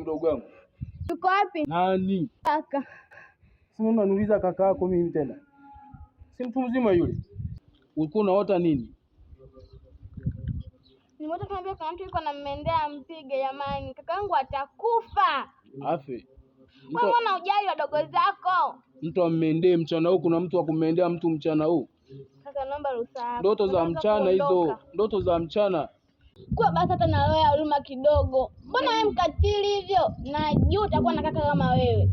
mdogo wangu? Yuko wapi? Nani? Kaka. Sasa unaniuliza kaka yako mimi tena? Si mtu mzima yule. Ulikuwa unaota nini? Nimeota kama kuna mtu yuko anammendea mpige jamani. Kakaangu atakufa. Afe. Wewe mbona hujali wadogo zako? Mtu ammendee mchana huu, kuna mtu wa kummendea mtu mchana huu? Kaka naomba ruhusa. Ndoto za mchana hizo, ndoto za mchana. Kwa basi hata na roho ya huruma kidogo. Mbona wewe mkatili hivyo? Najua utakuwa na kaka kama wewe.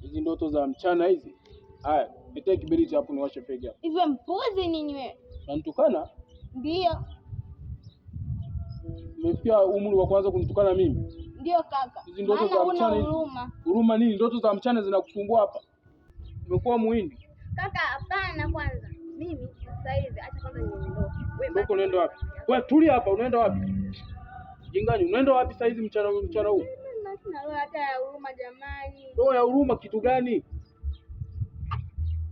Hizi ndoto za mchana hizi. Haya, nitie kiberiti hapo niwashe pege hapo. Hivyo mpuzi nini wewe? Unanitukana? Ndio. Umefikia umri wa kwanza kunitukana mimi? Ndio kaka. Hizi ndoto za mchana hizi. Huruma nini? Ndoto za mchana zinakusumbua hapa. Umekuwa muhindi. Kaka hapana kwanza. Mimi sasa hivi acha kwanza niondoke. Wewe unaenda wapi? Wewe tulia hapa, unaenda wapi? Jingani, unaenda wapi saa hizi mchana huu? Sina roho hata ya huruma jamani. Roho ya huruma kitu gani?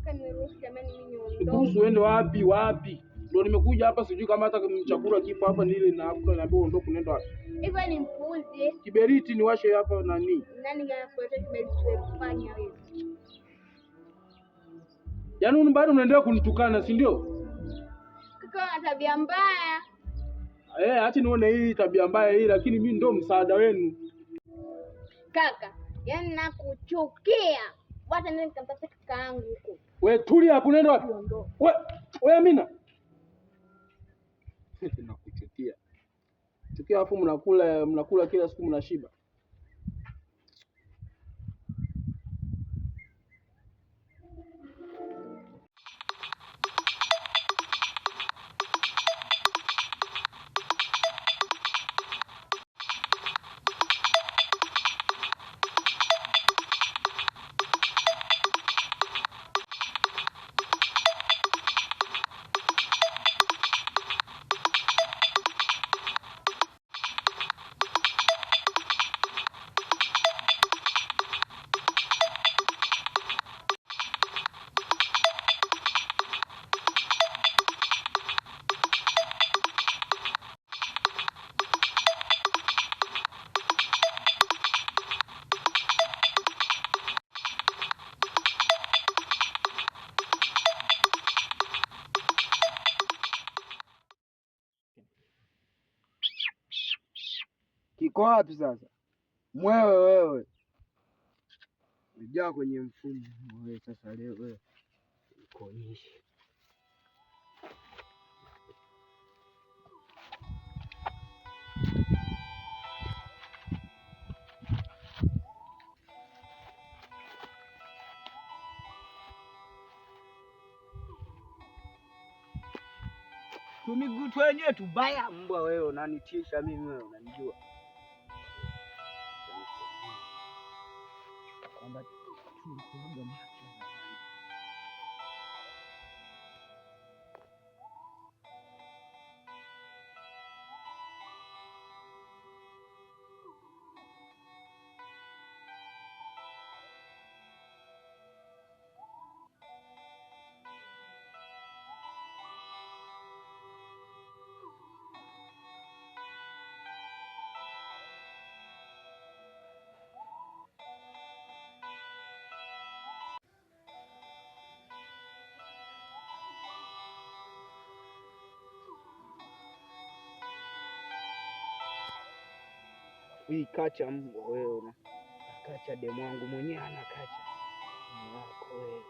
Kaniruhusu jamani mimi niondoke. Kuhusu uende wapi? Wapi? Ndio nimekuja hapa sijui kama hata chakula kipo hapa nile na hapo na bado ndo kunaenda wapi? Hivyo ni mpuzi. Kiberiti niwashe hapa nani? Nani anakuletea kiberiti wewe kufanya wewe? Yaani bado unaendelea kunitukana, si ndio? Kaka ana tabia mbaya. Acha nione hii tabia mbaya hii, lakini mimi ndo msaada wenu. Kaka, yaani nakuchukia. Wacha nini nikamtafuta kaka yangu huko. Wewe tulia hapo, unaenda wapi? Wewe Amina. Nakuchukia. Chukia afu mnakula kila siku mnashiba. Kiko wapi sasa? Mwewe wewe. Unajaa kwenye mfumo wewe sasa leo wewe. Ukoishi. Tumigutu wenyewe tubaya mbwa wewe unanitisha mimi wewe unanijua. Kwamba tunakuaga macho. Hii kacha mbwa wewe kacha demu wangu mwenyewe ana kacha wako wewe.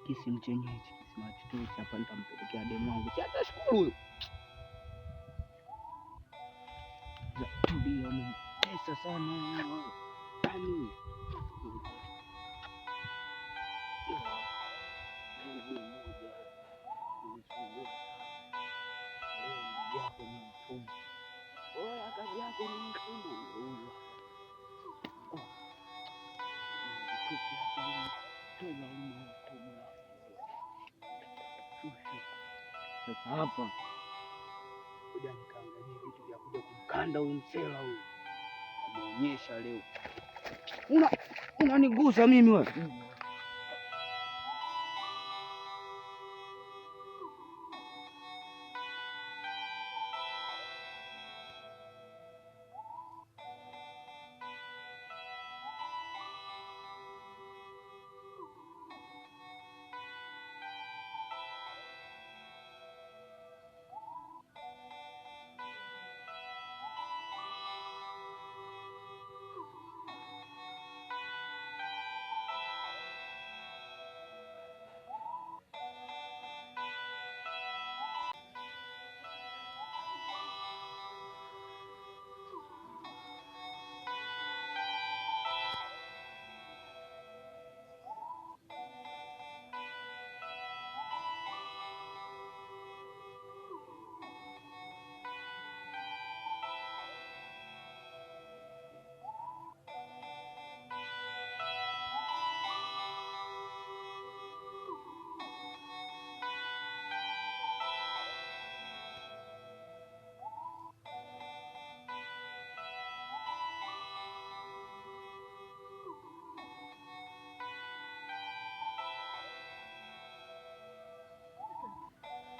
Kisimu chenye hichi kisima chote hapa nitampelekea demu wangu. Si atashukuru huyo. Tulia mimi. Pesa sana. Yaani. Kazi yako ni mfumo. Sasa hapa kuja nikaangalia vitu vya kuja kumkanda huyu msela huyu. Ameonyesha leo. Unanigusa mimi wewe.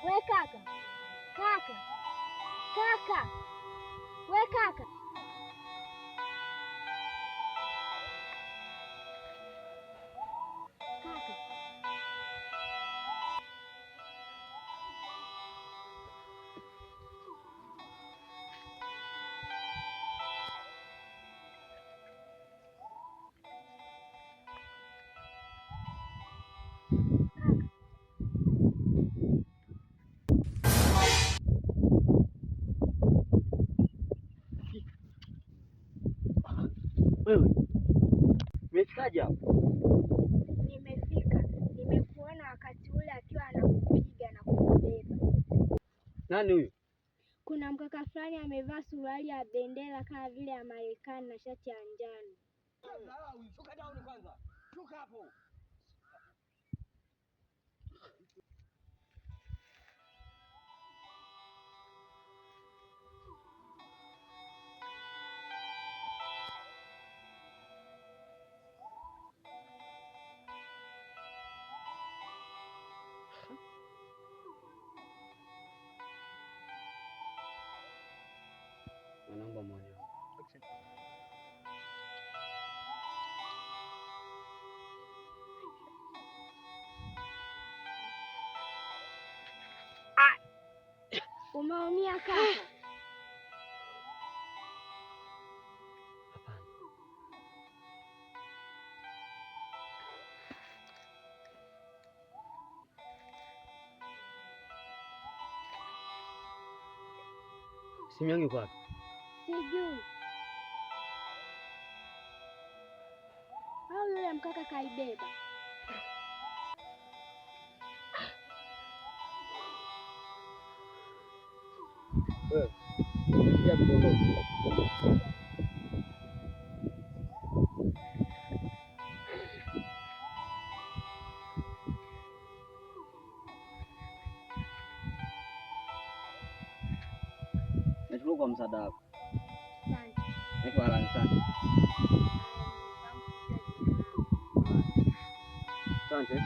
We kaka, we kaka. Wewe umefikaje hapo? Nimefika, nimekuona wakati ule akiwa anakupiga na kukubeba. Nani huyo? Kuna mkaka fulani amevaa suruali ya bendera kama vile ya Marekani na shati ya njano. Shuka down kwanza. Shuka hapo. Naomba mwanangu. Umeumia kaka? Hapana. Simu yangu iko wapi? Sijui. Au yule mkaka kaibeba? Wewe, unasikia kuondoka? Nashukuru kwa msaada wako. Asante. Naitwa Alan sana. Asante.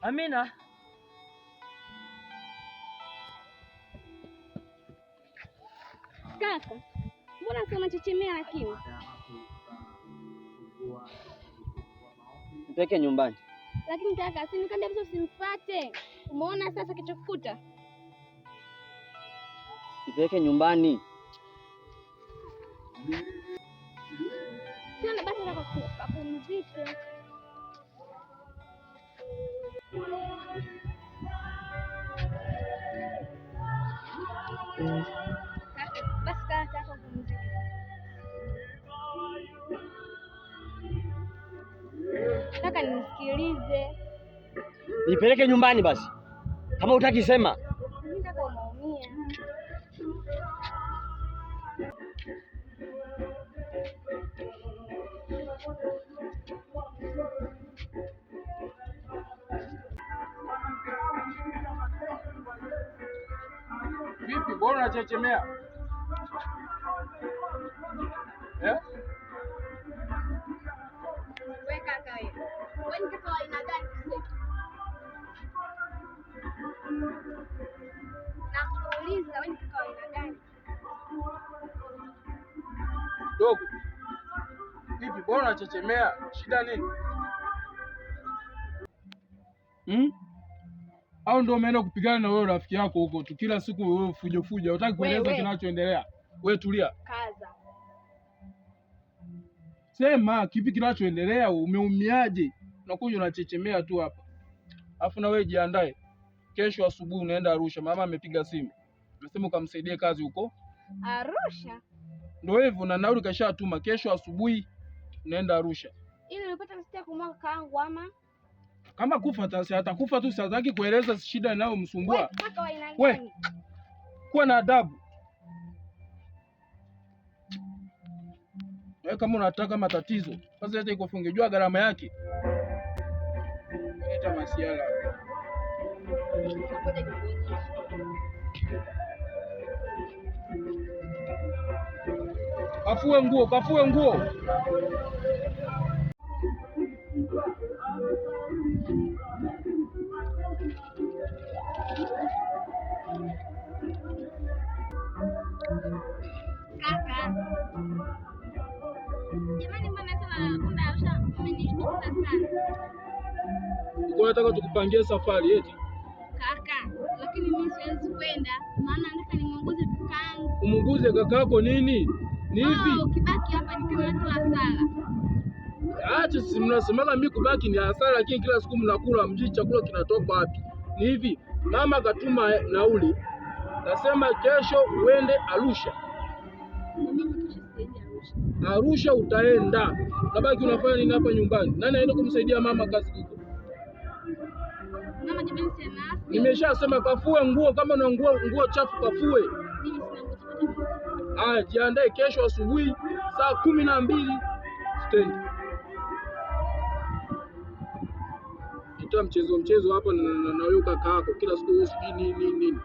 Amina. Kaka, mbona si unachechemea lakini? Mpeke nyumbani. Lakini kaka, si nikanda mso usimfuate. Umeona sasa kichokukuta? Mpeke nyumbani. Sio na basi kapumzike. Basi kaka kupumzika. Kaka nisikilize. Nipeleke nyumbani basi. Kama hutaki sema. Mimi kaka unaumia. Vipi, mbona unachechemea? Wewe kaka wewe. Wewe ni kaka wa aina gani sasa? Nakuuliza wewe ni kaka wa aina gani? Dogo. Vipi, mbona unachechemea? Shida nini? Au ndio umeenda kupigana na wewe rafiki yako huko tu kila siku wewe fujo fujo, hutaki kueleza kinachoendelea. Wewe tulia. Kaza. Sema kipi kinachoendelea, umeumiaje? Unakuja unachechemea tu hapa. Alafu na wewe jiandae. Kesho asubuhi unaenda Arusha. Mama amepiga simu. Anasema ukamsaidie kazi huko. Arusha? Ndio hivyo, na nauli kashatuma. Kesho asubuhi unaenda Arusha. Ili ulipata msitaki kumwaga kaangu ama? Kama kufa atakufa tu, sitaki kueleza shida inayomsumbua. Wewe kaka wa aina gani? Kuwa na adabu. Wewe kama unataka matatizo, sasa hata iko fungejua gharama yake. Leta masiala. Kafue nguo, kafue nguo. Kaka. Jamani, mbona sana kuna Arusha mmenishtukiza sana. Unataka tukupangie safari eti? Kaka, lakini mimi siwezi kwenda. Maana nataka nimuongoze kakaangu. Umuongoze kakako nini? Ni hivi. Ukibaki hapa ni kama watu hasara. Acha, si mnasemaga mimi kubaki ni hasara, lakini kila siku mnakula mjii, chakula kinatoka wapi? Ni hivi, mama katuma nauli. Nasema kesho uende Arusha. Arusha utaenda. Nabaki unafanya nini hapa nyumbani? Nani aende kumsaidia mama kazi huko? Mama jamani, sema. Nimeshasema kafue nguo, kama una nguo chafu kafue. Mimi sina nguo. Jiandae kesho asubuhi saa 12 stendi. Ita mchezo hapa na huyo kaka yako kila siku nini.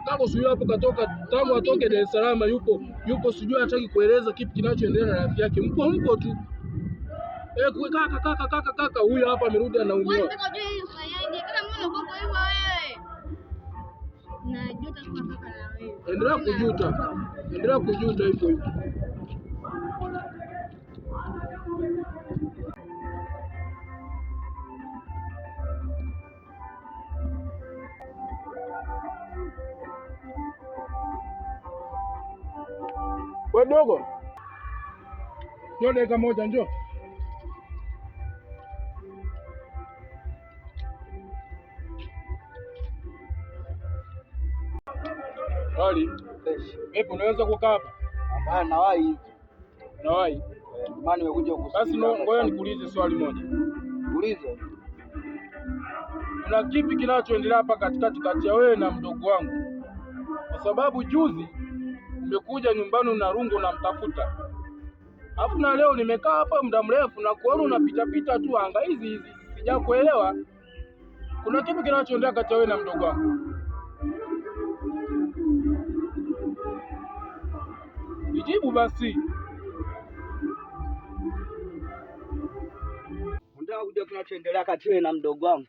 Kaka sio hapo katoka tangu atoke Dar es Salaam, yupo sijui hataki kueleza kipi kinachoendelea na rafiki yake. Mpo tu. Kaka huyu hapa amerudi anaumia. Wewe unataka ujue hiyo fayaje? Kama mbona uko hivyo wewe? Najuta kwa kaka na wewe. Endelea kujuta hivyo. Wewe dogo. Njoo dakika moja, njoo. Hali. Hebu unaweza kukaa hapa? Hapana, nawahi hivi. Nawahi. Maana nimekuja kukusikia. Basi ngoja nikuulize swali moja. Uliza. Kuna kipi kinachoendelea hapa katikati kati ya wewe na mdogo wangu? Kwa sababu juzi umekuja nyumbani una rungu na mtafuta. Alafu na leo nimekaa hapa muda mrefu na kuona unapita tu anga hizi. Sijakuelewa. Kuna kipi kinachoendelea kati ya wewe na mdogo wangu? Nijibu basi. Unataka kujua kinachoendelea kati wewe na mdogo wangu?